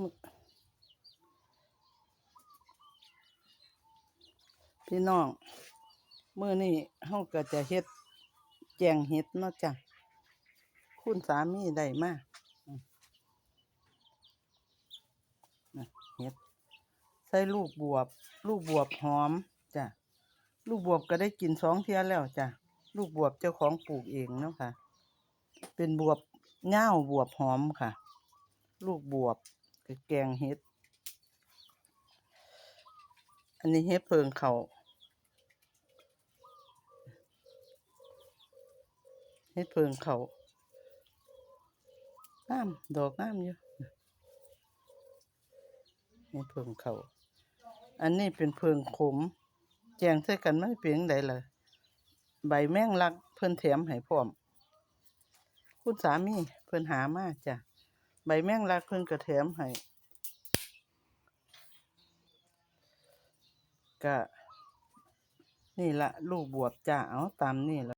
มื้อพี่น้องมื้อนี้เฮาก็จะเฮ็ดแจงเห็ดเนาะจ้ะคุณสามีได้มาเห็ดใส่ลูกบวบหอมจ้ะลูกบวบก็ได้กิน2เที่ยแล้วจ้ะลูกบวบเจ้าของปลูกเองเนาะค่ะเป็นบวบยาวบวบหอมค่ะลูกบวบกับแกงเห็ดอันนี้เห็ดเพิงเขาเฮ็ดเพิงเขางามดอกงามอยู่เฮ็ดเพิงเขาอันนี้เป็นเพิงขมแจงใส่กันมันเป็นจั่งใดล่ะใบแมงลักเพิ่นแถมให้พร้อมคุณสามีเพิ่นหามาจ้ะใบแมงลักเพิ่นก็แถมให้ก็นี่ล่ะลูกบวบจ้ะเอาตามนี่ล่ะ